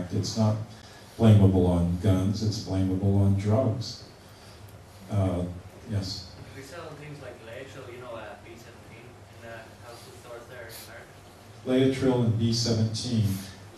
fact. It's not blamable on guns, it's blamable on drugs. Yes? We sell things like Laetrile, B17 in the health food stores there in America? Laetrile and B17,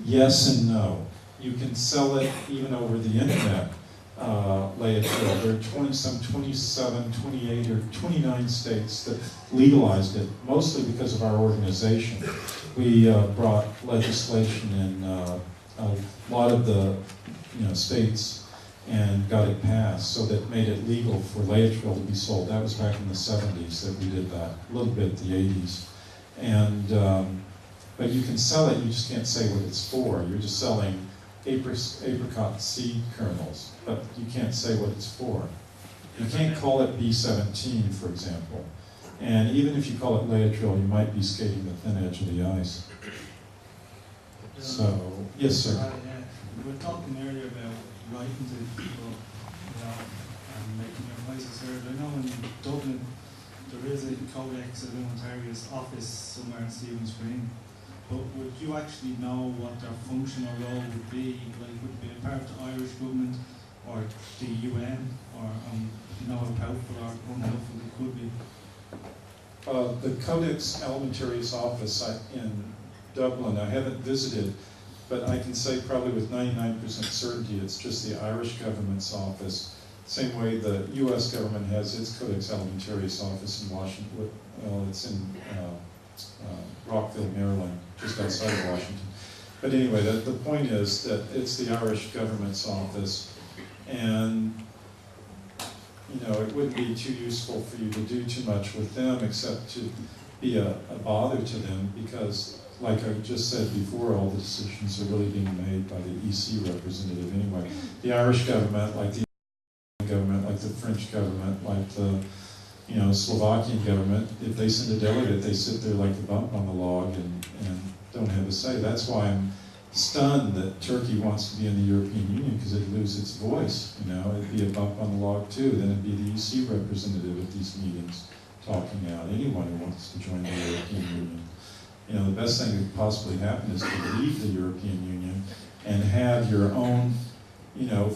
yes and no. You can sell it even over the internet, Laetrile. There are 27, 28, or 29 states that legalized it, mostly because of our organization. We brought legislation in a lot of the states and got it passed, so that made it legal for Laetrile to be sold. That was back in the 70s that we did that, a little bit the 80s. And, but you can sell it, you just can't say what it's for. You're just selling apricot seed kernels, but you can't say what it's for. You can't call it B17, for example. And even if you call it Laetrile, you might be skating the thin edge of the ice. So, yes, sir. We were talking earlier about writing to people, and making their voices heard. I know in Dublin there is a Codex Alimentarius office somewhere in Stephen's Green. But would you actually know what their functional role would be? Like, would it be a part of the Irish government or the UN, or how powerful or unhelpful it could be? The Codex Alimentarius office in Dublin, I haven't visited, but I can say probably with 99% certainty it's just the Irish government's office. Same way the US government has its Codex Alimentarius office in Washington. Well, it's in Rockville, Maryland, just outside of Washington. But anyway, the point is that it's the Irish government's office, and it wouldn't be too useful for you to do too much with them except to be a bother to them, because, like I just said before, all the decisions are really being made by the EC representative anyway. The Irish government, like the Italian government, like the French government, like the Slovakian government, if they send a delegate, they sit there like a bump on the log and don't have a say. That's why I'm stunned that Turkey wants to be in the European Union, because it'd lose its voice. It'd be a bump on the log too. Then it'd be the EC representative at these meetings talking out. Anyone who wants to join the European Union. The best thing that could possibly happen is to leave the European Union and have your own,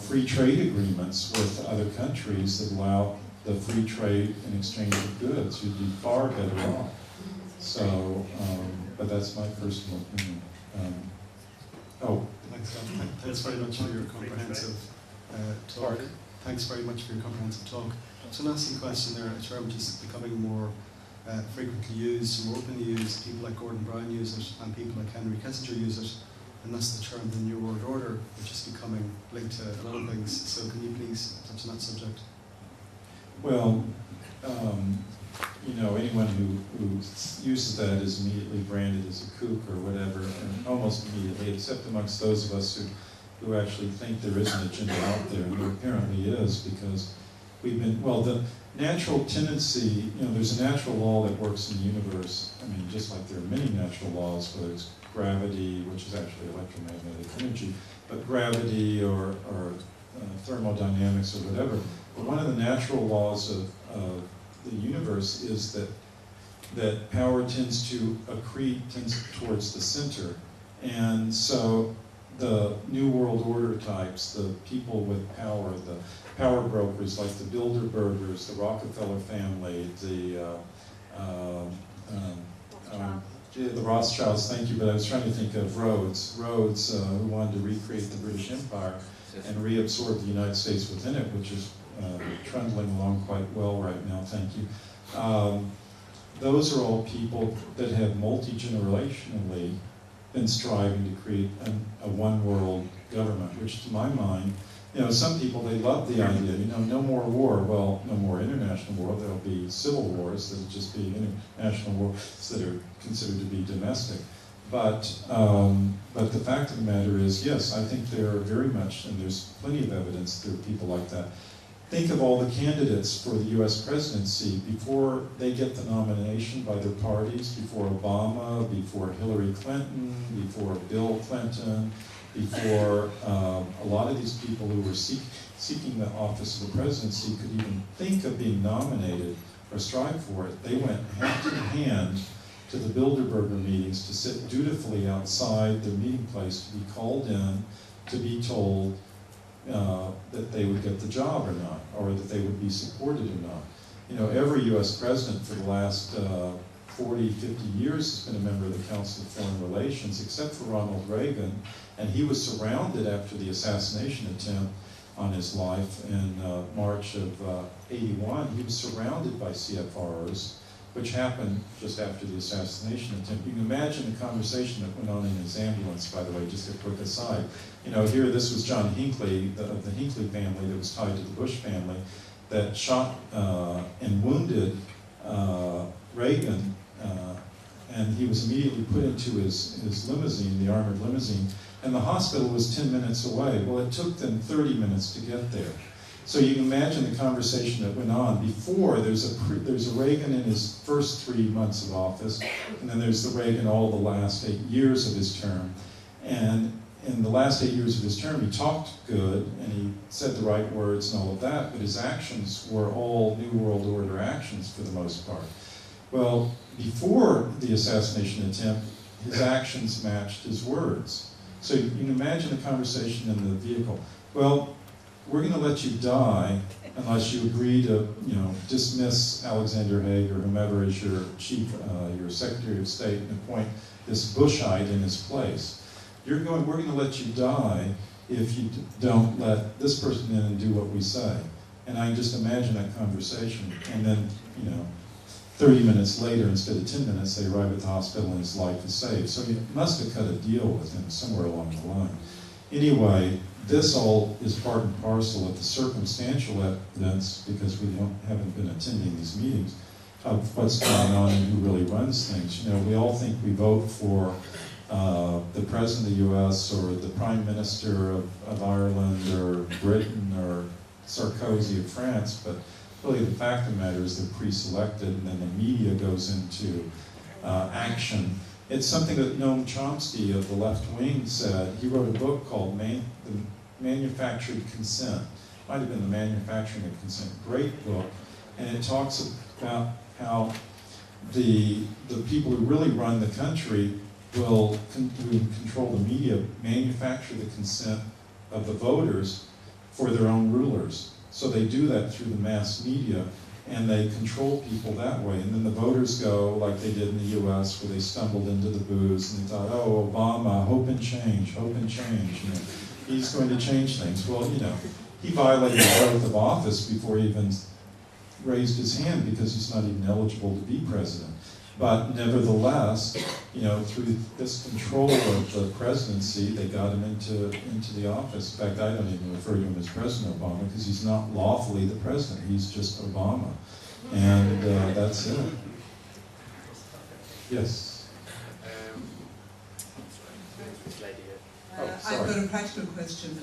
free trade agreements with other countries that allow the free trade and exchange of goods. You'd be far better off. So, but that's my personal opinion. Thanks very much for your comprehensive talk. Thanks very much for your comprehensive talk. So an asking question there, a term which is becoming more frequently used, more openly used. People like Gordon Brown use it, and people like Henry Kissinger use it, and that's the term the New World Order, which is becoming linked to a lot of things. So can you please touch on that subject? Well, anyone who uses that is immediately branded as a kook or whatever, and almost immediately, except amongst those of us who actually think there is an agenda out there, and there apparently is, because we've been, the natural tendency, there's a natural law that works in the universe. I mean, just like there are many natural laws, whether it's gravity, which is actually electromagnetic energy, but gravity or thermodynamics or whatever. But one of the natural laws of the universe is that power tends to accrete, tends towards the center. And so the New World Order types, the people with power, the power brokers like the Bilderbergers, the Rockefeller family, the Rothschilds, thank you, but I was trying to think of Rhodes, who wanted to recreate the British Empire and reabsorb the United States within it, which is trundling along quite well right now, thank you. Those are all people that have multi-generationally been striving to create a one-world government, which to my mind, some people, they love the idea, no more war. Well, no more international war. There'll be civil wars. There'll just be international wars that are considered to be domestic. But the fact of the matter is, yes, I think there are very much, and there's plenty of evidence there are people like that. Think of all the candidates for the US presidency before they get the nomination by their parties, before Obama, before Hillary Clinton, before Bill Clinton, before a lot of these people who were seeking the office of the presidency could even think of being nominated or strive for it. They went hand in hand to the Bilderberger meetings to sit dutifully outside their meeting place, to be called in, to be told that they would get the job or not, or that they would be supported or not. You know, every U.S. president for the last 40, 50 years has been a member of the Council of Foreign Relations, except for Ronald Reagan, and he was surrounded after the assassination attempt on his life in March of '81. He was surrounded by CFRs, which happened just after the assassination attempt. You can imagine the conversation that went on in his ambulance, by the way, just a quick aside. You know, here this was John Hinckley, of the Hinckley family that was tied to the Bush family, that shot and wounded Reagan, and he was immediately put into his limousine, the armored limousine, and the hospital was 10 minutes away. Well, it took them 30 minutes to get there. So you can imagine the conversation that went on before. There's a Reagan in his first 3 months of office, and then there's the Reagan all the last 8 years of his term. And in the last 8 years of his term, he talked good, and he said the right words and all of that, but his actions were all New World Order actions for the most part. Well, before the assassination attempt, his actions matched his words. So you can imagine the conversation in the vehicle. Well, we're going to let you die unless you agree to, you know, dismiss Alexander Haig or whomever is your chief, your Secretary of State, and appoint this Bushite in his place. We're going to let you die if you don't let this person in and do what we say. And I can just imagine that conversation. And then, you know, 30 minutes later, instead of 10 minutes, they arrive at the hospital and his life is saved. So he must have cut a deal with him somewhere along the line. Anyway, this all is part and parcel of the circumstantial evidence, because we haven't been attending these meetings, of what's going on and who really runs things. You know, we all think we vote for the President of the U.S. or the Prime Minister of Ireland or Britain or Sarkozy of France, but really the fact of the matter is they're pre-selected, and then the media goes into action. It's something that Noam Chomsky of the left wing said. He wrote a book called The Manufactured Consent. Might have been The Manufacturing of Consent. Great book. And it talks about how the people who really run the country who control the media manufacture the consent of the voters for their own rulers. So they do that through the mass media, and they control people that way. And then the voters go, like they did in the US, where they stumbled into the booths and they thought, oh, Obama, hope and change, hope and change. You know, he's going to change things. Well, you know, he violated the oath of office before he even raised his hand, because he's not even eligible to be president. But nevertheless, you know, through this control of the presidency, they got him into the office. In fact, I don't even refer to him as President Obama, because he's not lawfully the president. He's just Obama. And that's it. Yes? I've got a practical question.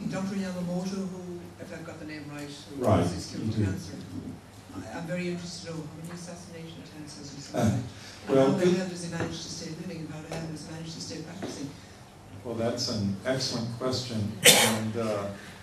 Dr. Yamamoto, who, if I've got the name right, who Right, was executed you do. cancer. I'm very interested to know how many assassination attempts has he survived? well, and how the hell does he manage to stay living, and how the hell does he manage to stay practicing? Well, that's an excellent question, and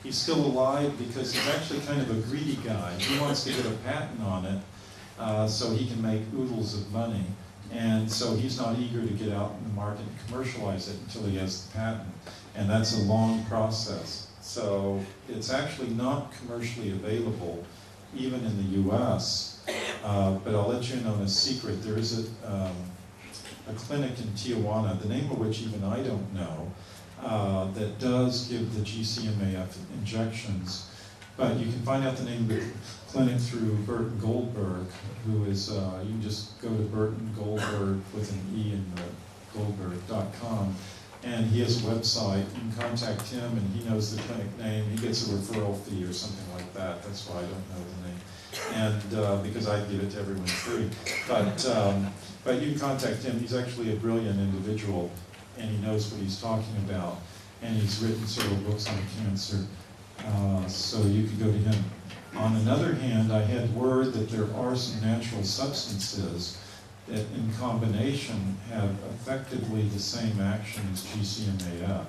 he's still alive because he's actually kind of a greedy guy. He wants to get a patent on it so he can make oodles of money, and so he's not eager to get out in the market and commercialize it until he has the patent, and that's a long process. So it's actually not commercially available, even in the US, but I'll let you in on a secret. There is a clinic in Tijuana, the name of which even I don't know, that does give the GCMAF injections. But you can find out the name of the clinic through Burton Goldberg, who is, you can just go to Burton Goldberg with an E in the Goldberg.com. And he has a website. You can contact him, and he knows the clinic name. He gets a referral fee or something like that. That's why I don't know the name. And because I give it to everyone free. But you can contact him. He's actually a brilliant individual, and he knows what he's talking about. And he's written several books on cancer, so you could go to him. On another hand, I had word that there are some natural substances that in combination have effectively the same action as GCMAF.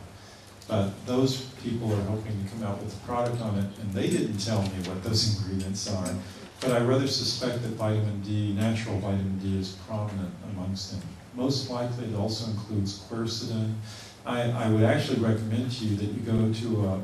But those people are hoping to come out with a product on it, and they didn't tell me what those ingredients are. But I rather suspect that vitamin D, natural vitamin D, is prominent amongst them. Most likely it also includes quercetin, I would actually recommend to you that you go to